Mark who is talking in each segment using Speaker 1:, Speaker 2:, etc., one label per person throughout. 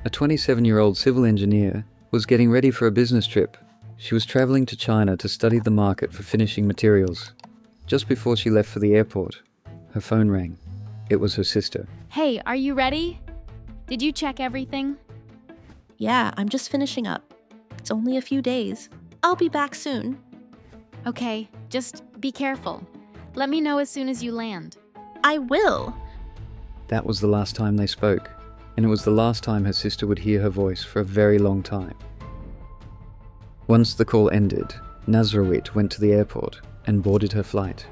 Speaker 1: a 27-year-old civil engineer, was getting ready for a business trip. She was traveling to China to study the market for finishing materials. Just before she left for the airport, her phone rang. It was her sister.
Speaker 2: Hey, are you ready? Did you check everything?
Speaker 3: Yeah, I'm just finishing up. It's only a few days. I'll be back soon.
Speaker 2: Okay, just be careful. Let me know as soon as you land.
Speaker 3: I will.
Speaker 1: That was the last time they spoke, and it was the last time her sister would hear her voice for a very long time. Once the call ended, Nazrawit went to the airport and boarded her flight.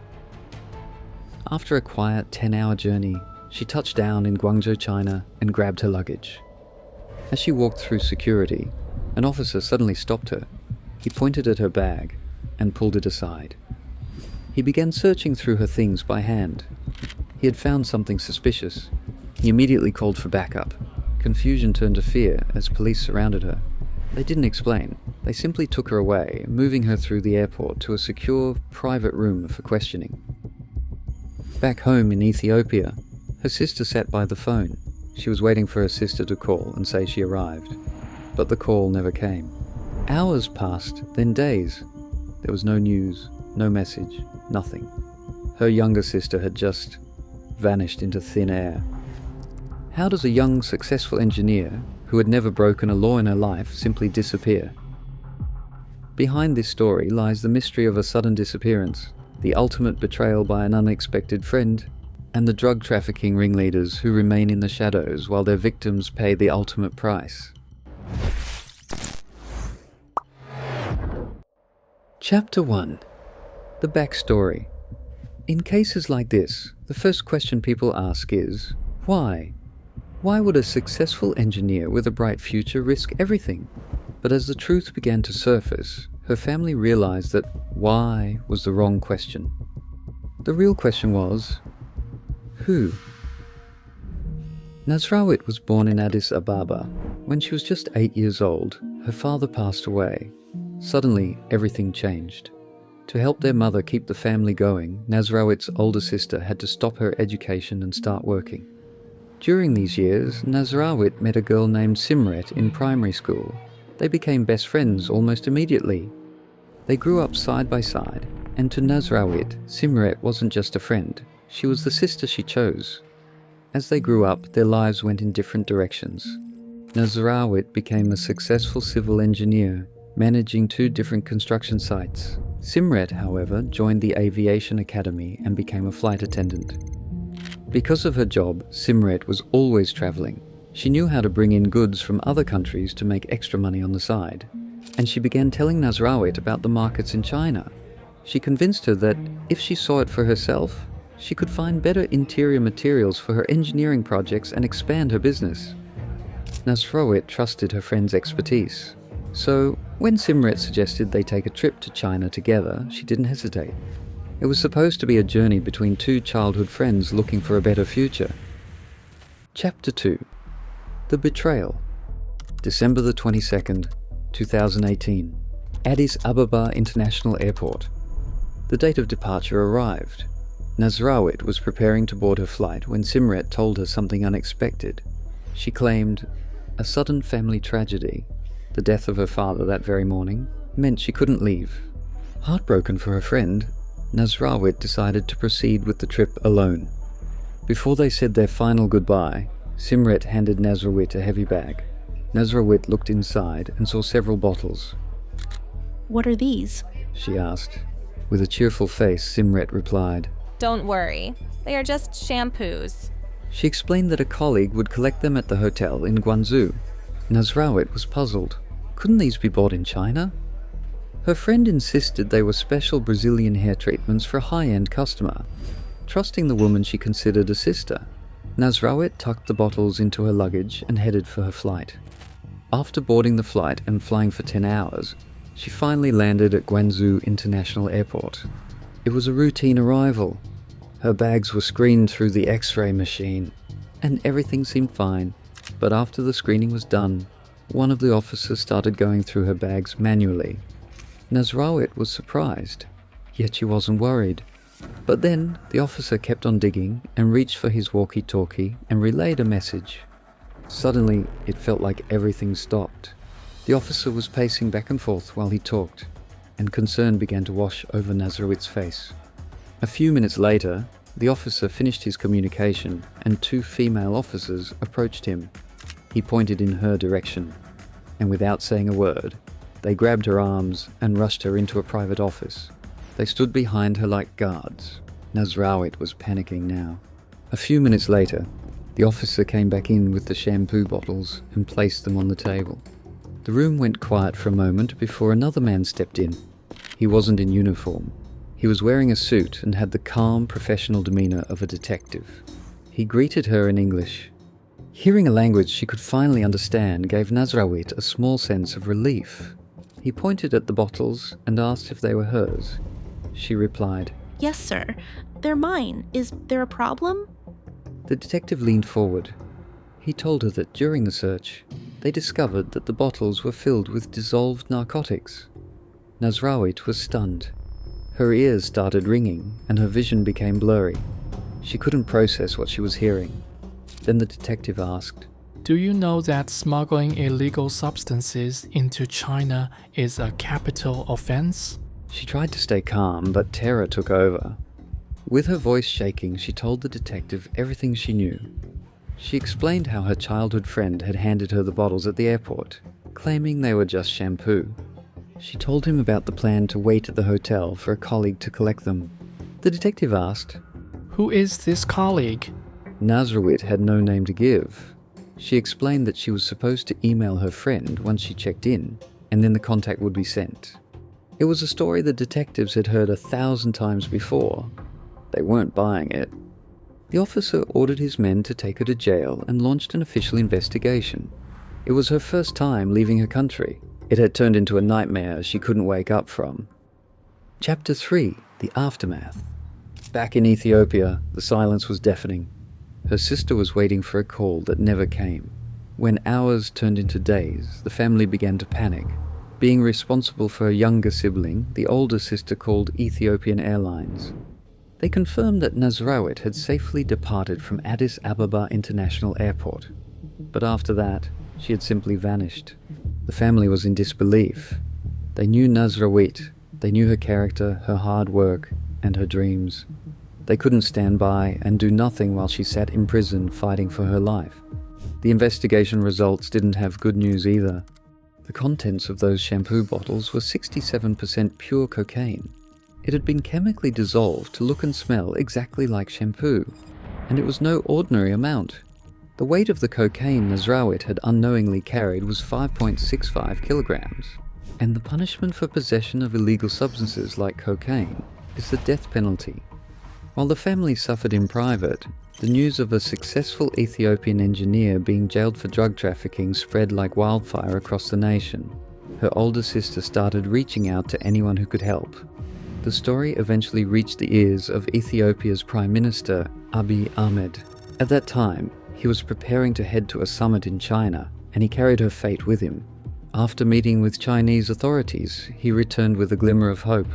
Speaker 1: After a quiet 10-hour journey, she touched down in Guangzhou, China, and grabbed her luggage. As she walked through security, an officer suddenly stopped her. He pointed at her bag and pulled it aside. He began searching through her things by hand. He had found something suspicious. He immediately called for backup. Confusion turned to fear as police surrounded her. They didn't explain. They simply took her away, moving her through the airport to a secure, private room for questioning. Back home in Ethiopia, her sister sat by the phone. She was waiting for her sister to call and say she arrived. But the call never came. Hours passed, then days. There was no news, no message, nothing. Her younger sister had just vanished into thin air. How does a young, successful engineer who had never broken a law in her life simply disappear? Behind this story lies the mystery of a sudden disappearance, the ultimate betrayal by an unexpected friend, and the drug trafficking ringleaders who remain in the shadows while their victims pay the ultimate price. Chapter 1. The backstory. In cases like this, the first question people ask is, why? Why would a successful engineer with a bright future risk everything? But as the truth began to surface, her family realized that why was the wrong question. The real question was, who? Nazrawit was born in Addis Ababa. When she was just 8 years old, her father passed away. Suddenly, everything changed. To help their mother keep the family going, Nazrawit's older sister had to stop her education and start working. During these years, Nazrawit met a girl named Simret in primary school. They became best friends almost immediately. They grew up side by side, and to Nazrawit, Simret wasn't just a friend, she was the sister she chose. As they grew up, their lives went in different directions. Nazrawit became a successful civil engineer, managing 2 different construction sites. Simret, however, joined the aviation academy and became a flight attendant. Because of her job, Simret was always traveling. She knew how to bring in goods from other countries to make extra money on the side. And she began telling Nazrawit about the markets in China. She convinced her that if she saw it for herself, she could find better interior materials for her engineering projects and expand her business. Nazrawit trusted her friend's expertise. So, when Simret suggested they take a trip to China together, she didn't hesitate. It was supposed to be a journey between 2 childhood friends looking for a better future. Chapter 2. The Betrayal. December the 22nd, 2018. Addis Ababa International Airport. The date of departure arrived. Nazrawit was preparing to board her flight when Simret told her something unexpected. She claimed a sudden family tragedy, the death of her father that very morning, meant she couldn't leave. Heartbroken for her friend, Nazrawit decided to proceed with the trip alone. Before they said their final goodbye, Simret handed Nazrawit a heavy bag. Nazrawit looked inside and saw several bottles.
Speaker 3: What are these?
Speaker 1: She asked. With a cheerful face, Simret replied,
Speaker 4: Don't worry, they are just shampoos.
Speaker 1: She explained that a colleague would collect them at the hotel in Guangzhou. Nazrawit was puzzled. Couldn't these be bought in China? Her friend insisted they were special Brazilian hair treatments for a high-end customer. Trusting the woman she considered a sister, Nazrawit tucked the bottles into her luggage and headed for her flight. After boarding the flight and flying for 10 hours, she finally landed at Guangzhou International Airport. It was a routine arrival. Her bags were screened through the X-ray machine, and everything seemed fine. But after the screening was done, one of the officers started going through her bags manually. Nazrawit was surprised, yet she wasn't worried. But then the officer kept on digging and reached for his walkie-talkie and relayed a message. Suddenly, it felt like everything stopped. The officer was pacing back and forth while he talked, and concern began to wash over Nazrawit's face. A few minutes later, the officer finished his communication and 2 female officers approached him. He pointed in her direction, and without saying a word, they grabbed her arms and rushed her into a private office. They stood behind her like guards. Nazrawit was panicking now. A few minutes later, the officer came back in with the shampoo bottles and placed them on the table. The room went quiet for a moment before another man stepped in. He wasn't in uniform. He was wearing a suit and had the calm, professional demeanor of a detective. He greeted her in English. Hearing a language she could finally understand gave Nazrawit a small sense of relief. He pointed at the bottles and asked if they were hers. She replied,
Speaker 3: Yes, sir. They're mine. Is there a problem?
Speaker 1: The detective leaned forward. He told her that during the search, they discovered that the bottles were filled with dissolved narcotics. Nazrawit was stunned. Her ears started ringing and her vision became blurry. She couldn't process what she was hearing. Then the detective asked,
Speaker 5: Do you know that smuggling illegal substances into China is a capital offense?
Speaker 1: She tried to stay calm, but terror took over. With her voice shaking, she told the detective everything she knew. She explained how her childhood friend had handed her the bottles at the airport, claiming they were just shampoo. She told him about the plan to wait at the hotel for a colleague to collect them. The detective asked,
Speaker 5: Who is this colleague?
Speaker 1: Nazrawit had no name to give. She explained that she was supposed to email her friend once she checked in, and then the contact would be sent. It was a story the detectives had heard 1,000 times before. They weren't buying it. The officer ordered his men to take her to jail and launched an official investigation. It was her first time leaving her country. It had turned into a nightmare she couldn't wake up from. Chapter 3: The Aftermath. Back in Ethiopia, the silence was deafening. Her sister was waiting for a call that never came. When hours turned into days, the family began to panic. Being responsible for a younger sibling, the older sister called Ethiopian Airlines. They confirmed that Nazrawit had safely departed from Addis Ababa International Airport. But after that, she had simply vanished. The family was in disbelief. They knew Nazrawit, they knew her character, her hard work, and her dreams. They couldn't stand by and do nothing while she sat in prison fighting for her life. The investigation results didn't have good news either. The contents of those shampoo bottles were 67% pure cocaine. It had been chemically dissolved to look and smell exactly like shampoo, and it was no ordinary amount. The weight of the cocaine Nazrawit had unknowingly carried was 5.65 kilograms, and the punishment for possession of illegal substances like cocaine is the death penalty. While the family suffered in private, the news of a successful Ethiopian engineer being jailed for drug trafficking spread like wildfire across the nation. Her older sister started reaching out to anyone who could help. The story eventually reached the ears of Ethiopia's Prime Minister, Abiy Ahmed. At that time, he was preparing to head to a summit in China, and he carried her fate with him. After meeting with Chinese authorities, he returned with a glimmer of hope.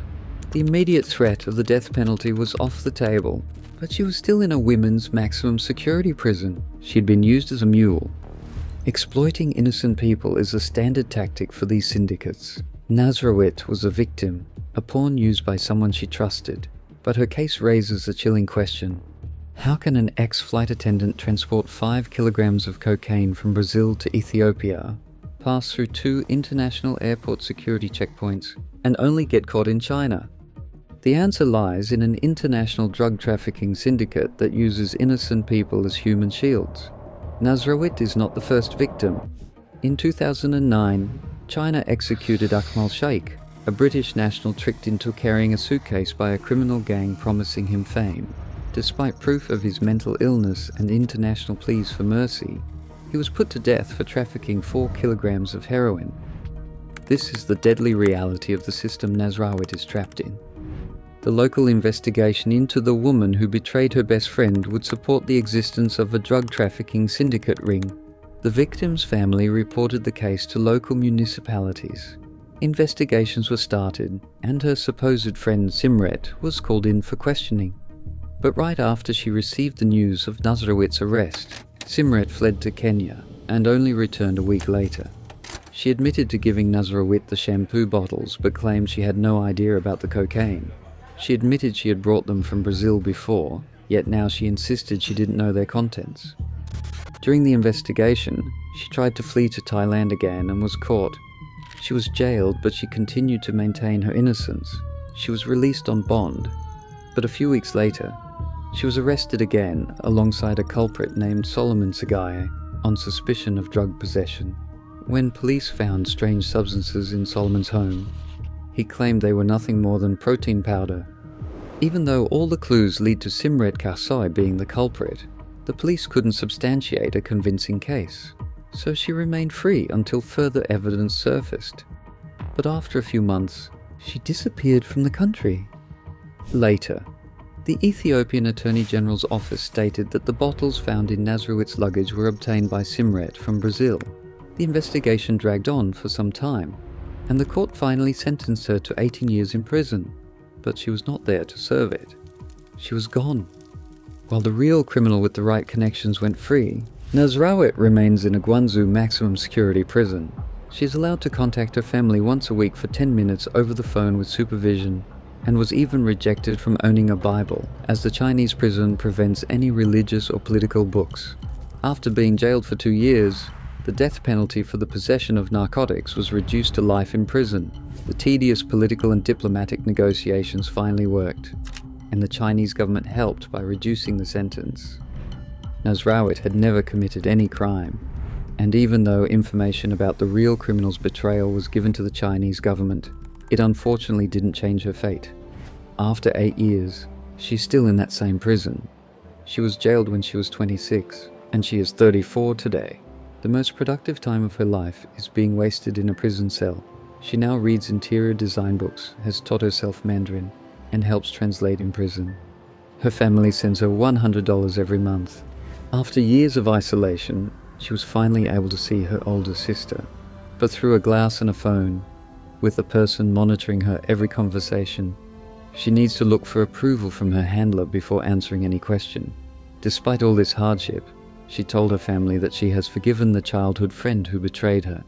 Speaker 1: The immediate threat of the death penalty was off the table, but she was still in a women's maximum security prison. She had been used as a mule. Exploiting innocent people is a standard tactic for these syndicates. Nazrawit was a victim, a pawn used by someone she trusted, but her case raises a chilling question. How can an ex-flight attendant transport 5 kilograms of cocaine from Brazil to Ethiopia, pass through 2 international airport security checkpoints, and only get caught in China? The answer lies in an international drug trafficking syndicate that uses innocent people as human shields. Nazrawit is not the first victim. In 2009, China executed Akmal Sheikh, a British national tricked into carrying a suitcase by a criminal gang promising him fame. Despite proof of his mental illness and international pleas for mercy, he was put to death for trafficking 4 kilograms of heroin. This is the deadly reality of the system Nazrawit is trapped in. The local investigation into the woman who betrayed her best friend would support the existence of a drug trafficking syndicate ring. The victim's family reported the case to local municipalities. Investigations were started, and her supposed friend Simret was called in for questioning. But right after she received the news of Nazrawit's arrest, Simret fled to Kenya. and only returned a week later. She admitted to giving Nazrawit the shampoo bottles but claimed she had no idea about the cocaine. She admitted she had brought them from Brazil before, yet now she insisted she didn't know their contents. During the investigation, she tried to flee to Thailand again and was caught. She was jailed, but she continued to maintain her innocence. She was released on bond, but a few weeks later, she was arrested again alongside a culprit named Solomon Sagaye on suspicion of drug possession. When police found strange substances in Solomon's home, he claimed they were nothing more than protein powder. Even though all the clues lead to Simret Karsai being the culprit, the police couldn't substantiate a convincing case, so she remained free until further evidence surfaced. But after a few months, she disappeared from the country. Later, the Ethiopian Attorney General's office stated that the bottles found in Nazrawit's luggage were obtained by Simret from Brazil. The investigation dragged on for some time, and the court finally sentenced her to 18 years in prison, but she was not there to serve it. She was gone. While the real criminal with the right connections went free, Nazrawit remains in a Guangzhou maximum security prison. She is allowed to contact her family once a week for 10 minutes over the phone with supervision, and was even rejected from owning a Bible, as the Chinese prison prevents any religious or political books. After being jailed for 2 years, the death penalty for the possession of narcotics was reduced to life in prison. The tedious political and diplomatic negotiations finally worked, and the Chinese government helped by reducing the sentence. Nazrawit had never committed any crime, and even though information about the real criminal's betrayal was given to the Chinese government, it unfortunately didn't change her fate. After 8 years, she's still in that same prison. She was jailed when she was 26, and she is 34 today. The most productive time of her life is being wasted in a prison cell. She now reads interior design books, has taught herself Mandarin, and helps translate in prison. Her family sends her $100 every month. After years of isolation, she was finally able to see her older sister, but through a glass and a phone, with a person monitoring her every conversation. She needs to look for approval from her handler before answering any question. Despite all this hardship, she told her family that she has forgiven the childhood friend who betrayed her